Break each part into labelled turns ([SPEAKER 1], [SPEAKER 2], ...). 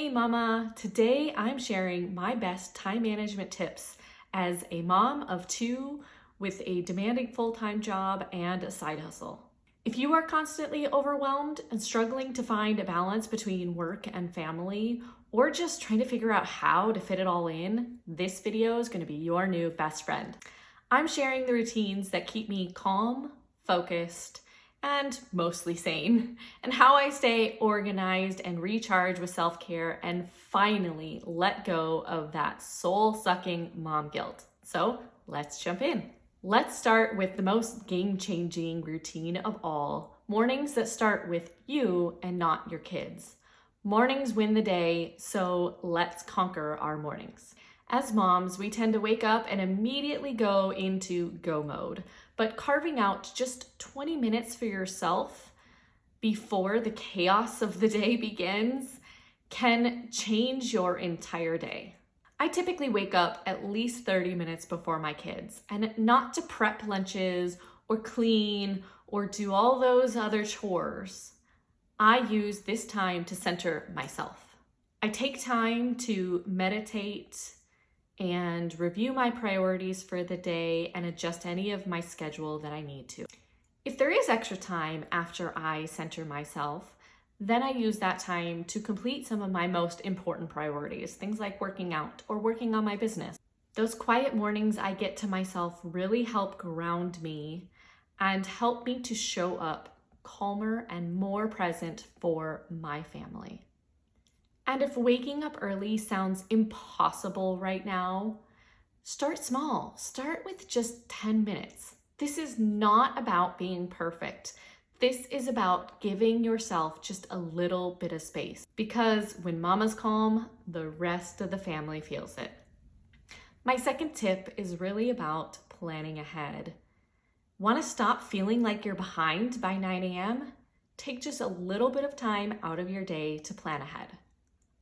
[SPEAKER 1] Hey mama, today I'm sharing my best time management tips as a mom of two with a demanding full-time job and a side hustle. If you are constantly overwhelmed and struggling to find a balance between work and family, or just trying to figure out how to fit it all in, this video is going to be your new best friend. I'm sharing the routines that keep me calm, focused, and mostly sane, and how I stay organized and recharge with self-care and finally let go of that soul-sucking mom guilt. So let's jump in. Let's start with the most game-changing routine of all, mornings that start with you and not your kids. Mornings win the day, so let's conquer our mornings. As moms, we tend to wake up and immediately go into go mode, but carving out just 20 minutes for yourself before the chaos of the day begins can change your entire day. I typically wake up at least 30 minutes before my kids, and not to prep lunches or clean or do all those other chores. I use this time to center myself. I take time to meditate and review my priorities for the day and adjust any of my schedule that I need to. If there is extra time after I center myself, then I use that time to complete some of my most important priorities, things like working out or working on my business. Those quiet mornings I get to myself really help ground me and help me to show up calmer and more present for my family. And if waking up early sounds impossible right now, start small. Start with just 10 minutes. This is not about being perfect. This is about giving yourself just a little bit of space, because when mama's calm, the rest of the family feels it. My second tip is really about planning ahead. Want to stop feeling like you're behind by 9 a.m.? Take just a little bit of time out of your day to plan ahead.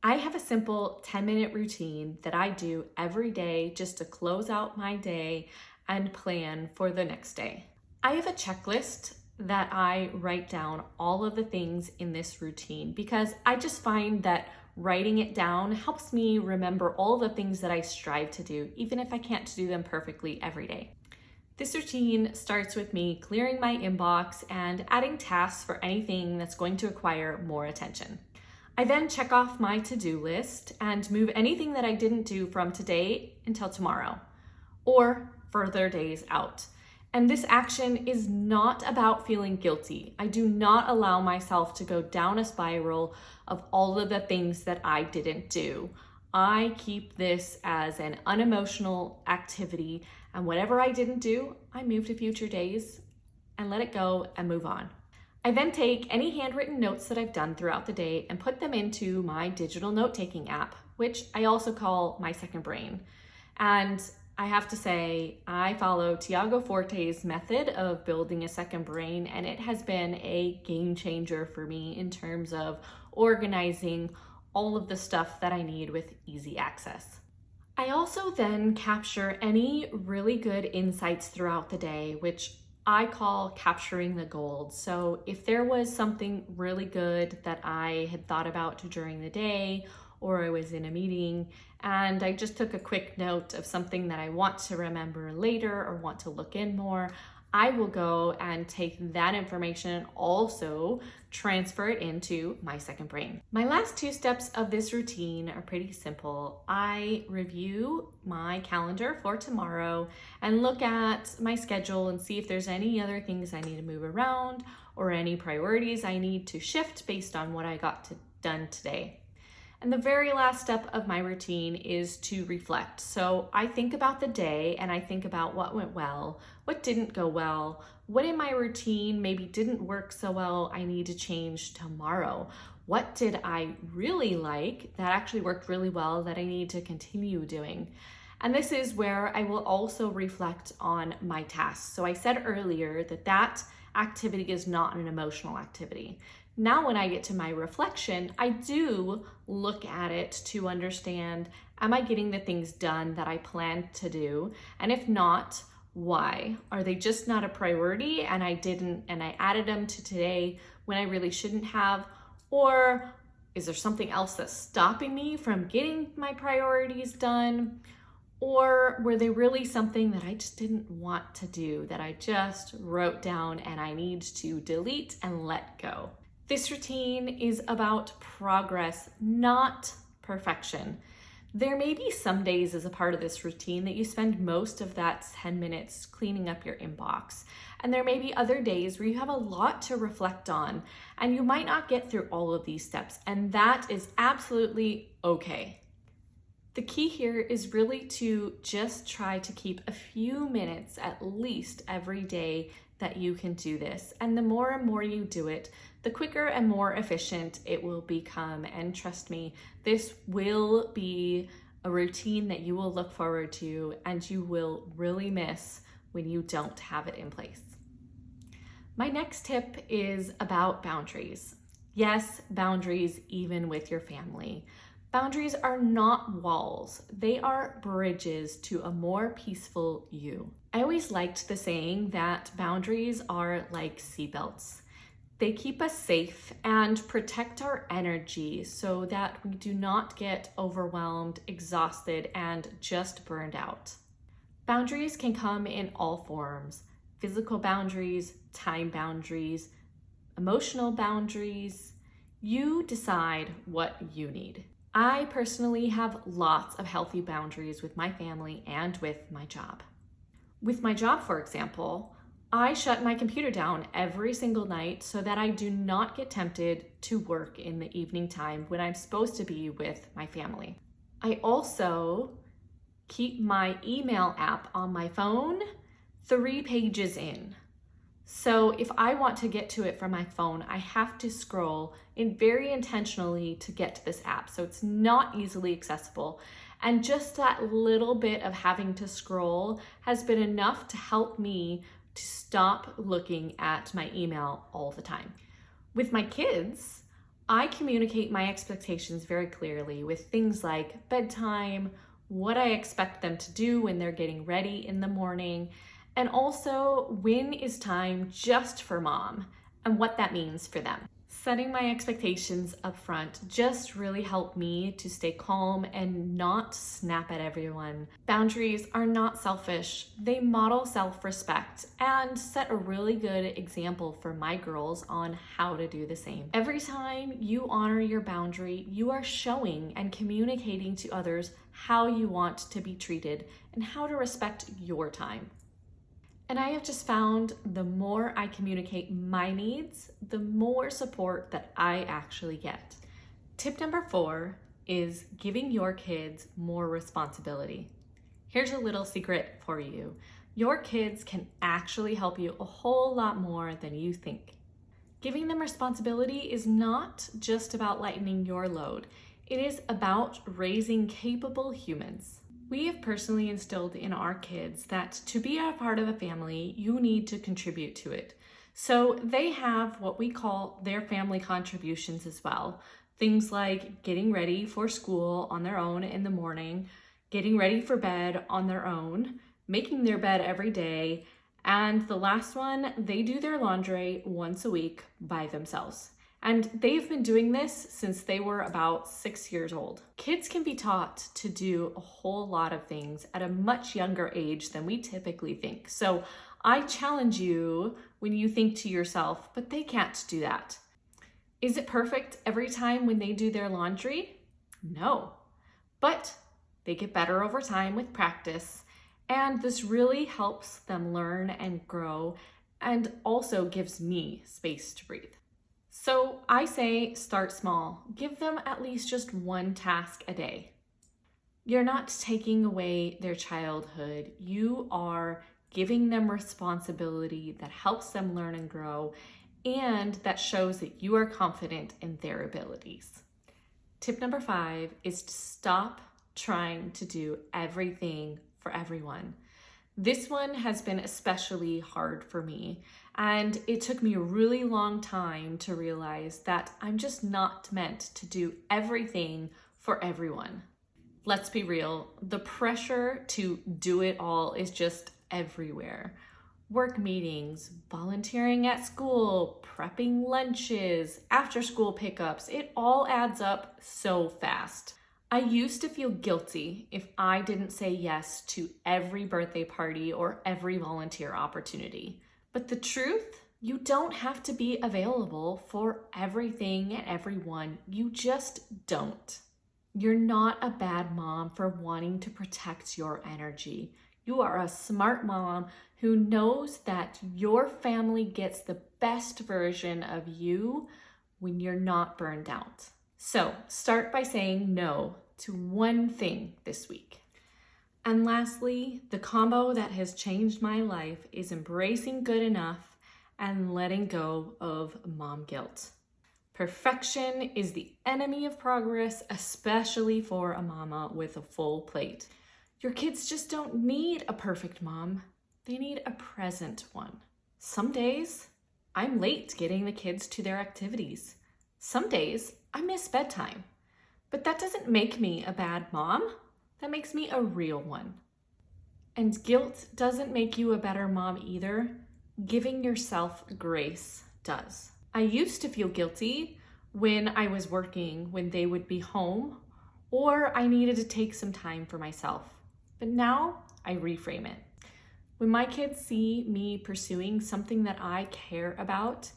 [SPEAKER 1] I have a simple 10-minute routine that I do every day just to close out my day and plan for the next day. I have a checklist that I write down all of the things in this routine because I just find that writing it down helps me remember all the things that I strive to do, even if I can't do them perfectly every day. This routine starts with me clearing my inbox and adding tasks for anything that's going to require more attention. I then check off my to-do list and move anything that I didn't do from today until tomorrow or further days out. And this action is not about feeling guilty. I do not allow myself to go down a spiral of all of the things that I didn't do. I keep this as an unemotional activity, and whatever I didn't do, I move to future days and let it go and move on. I then take any handwritten notes that I've done throughout the day and put them into my digital note-taking app, which I also call my second brain. And I have to say, I follow Tiago Forte's method of building a second brain, and it has been a game changer for me in terms of organizing all of the stuff that I need with easy access. I also then capture any really good insights throughout the day, which I call capturing the gold. So if there was something really good that I had thought about during the day, or I was in a meeting and I just took a quick note of something that I want to remember later or want to look in more, I will go and take that information and also transfer it into my second brain. My last two steps of this routine are pretty simple. I review my calendar for tomorrow and look at my schedule and see if there's any other things I need to move around or any priorities I need to shift based on what I got done today. And the very last step of my routine is to reflect. So I think about the day and I think about what went well, what didn't go well, what in my routine maybe didn't work so well I need to change tomorrow. What did I really like that actually worked really well that I need to continue doing? And this is where I will also reflect on my tasks. So I said earlier that activity is not an emotional activity. Now when I get to my reflection, I do look at it to understand, am I getting the things done that I planned to do? And if not, why? Are they just not a priority and I added them to today when I really shouldn't have? Or Is there something else that's stopping me from getting my priorities done? Or were they really something that I just didn't want to do, that I just wrote down and I need to delete and let go? This routine is about progress, not perfection. There may be some days as a part of this routine that you spend most of that 10 minutes cleaning up your inbox. And there may be other days where you have a lot to reflect on and you might not get through all of these steps. And that is absolutely okay. The key here is really to just try to keep a few minutes at least every day that you can do this. And the more and more you do it, the quicker and more efficient it will become. And trust me, this will be a routine that you will look forward to and you will really miss when you don't have it in place. My next tip is about boundaries. Yes, boundaries even with your family. Boundaries are not walls, they are bridges to a more peaceful you. I always liked the saying that boundaries are like seatbelts. They keep us safe and protect our energy so that we do not get overwhelmed, exhausted, and just burned out. Boundaries can come in all forms: physical boundaries, time boundaries, emotional boundaries. You decide what you need. I personally have lots of healthy boundaries with my family and with my job. With my job, for example, I shut my computer down every single night so that I do not get tempted to work in the evening time when I'm supposed to be with my family. I also keep my email app on my phone 3 pages in. So if I want to get to it from my phone, I have to scroll in very intentionally to get to this app. So it's not easily accessible. And just that little bit of having to scroll has been enough to help me to stop looking at my email all the time. With my kids, I communicate my expectations very clearly with things like bedtime, what I expect them to do when they're getting ready in the morning, and also when is time just for mom and what that means for them. Setting my expectations up front just really helped me to stay calm and not snap at everyone. Boundaries are not selfish. They model self-respect and set a really good example for my girls on how to do the same. Every time you honor your boundary, you are showing and communicating to others how you want to be treated and how to respect your time. And I have just found the more I communicate my needs, the more support that I actually get. Tip number 4 is giving your kids more responsibility. Here's a little secret for you. Your kids can actually help you a whole lot more than you think. Giving them responsibility is not just about lightening your load. It is about raising capable humans. We have personally instilled in our kids that to be a part of a family, you need to contribute to it. So they have what we call their family contributions as well. Things like getting ready for school on their own in the morning, getting ready for bed on their own, making their bed every day, and the last one, they do their laundry once a week by themselves. And they've been doing this since they were about 6 years old. Kids can be taught to do a whole lot of things at a much younger age than we typically think. So I challenge you when you think to yourself, but they can't do that. Is it perfect every time when they do their laundry? No, but they get better over time with practice. And this really helps them learn and grow and also gives me space to breathe. So I say start small. Give them at least just one task a day. You're not taking away their childhood. You are giving them responsibility that helps them learn and grow, and that shows that you are confident in their abilities. Tip number 5 is to stop trying to do everything for everyone. This one has been especially hard for me, and it took me a really long time to realize that I'm just not meant to do everything for everyone. Let's be real, the pressure to do it all is just everywhere. Work meetings, volunteering at school, prepping lunches, after school pickups, it all adds up so fast. I used to feel guilty if I didn't say yes to every birthday party or every volunteer opportunity. But the truth, you don't have to be available for everything and everyone. You just don't. You're not a bad mom for wanting to protect your energy. You are a smart mom who knows that your family gets the best version of you when you're not burned out. So start by saying no to one thing this week. And lastly, the combo that has changed my life is embracing good enough and letting go of mom guilt. Perfection is the enemy of progress, especially for a mama with a full plate. Your kids just don't need a perfect mom. They need a present one. Some days, I'm late getting the kids to their activities. Some days, I miss bedtime. But that doesn't make me a bad mom. That makes me a real one. And guilt doesn't make you a better mom either. Giving yourself grace does. I used to feel guilty when I was working, when they would be home, or I needed to take some time for myself. But now I reframe it. When my kids see me pursuing something that I care about,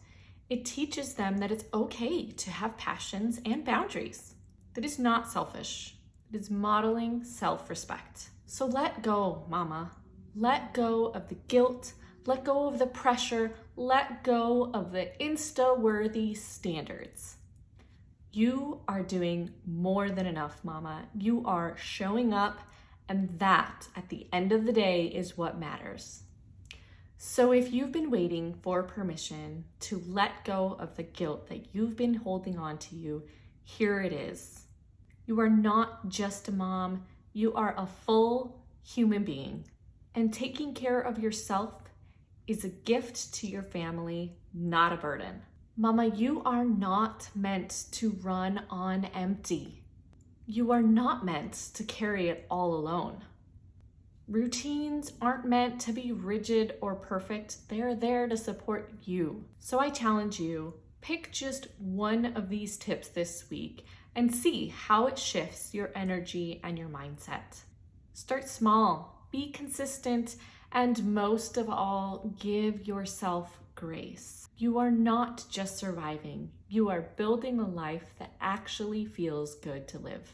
[SPEAKER 1] it teaches them that it's okay to have passions and boundaries. That is not selfish. It is modeling self-respect. So let go, mama. Let go of the guilt. Let go of the pressure. Let go of the Insta-worthy standards. You are doing more than enough, mama. You are showing up, and that, at the end of the day, is what matters. So if you've been waiting for permission to let go of the guilt that you've been holding on to you, here it is. You are not just a mom, you are a full human being. And taking care of yourself is a gift to your family, not a burden. Mama, you are not meant to run on empty. You are not meant to carry it all alone. Routines aren't meant to be rigid or perfect. They are there to support you. So I challenge you, pick just one of these tips this week and see how it shifts your energy and your mindset. Start small, be consistent, and most of all, give yourself grace. You are not just surviving, you are building a life that actually feels good to live.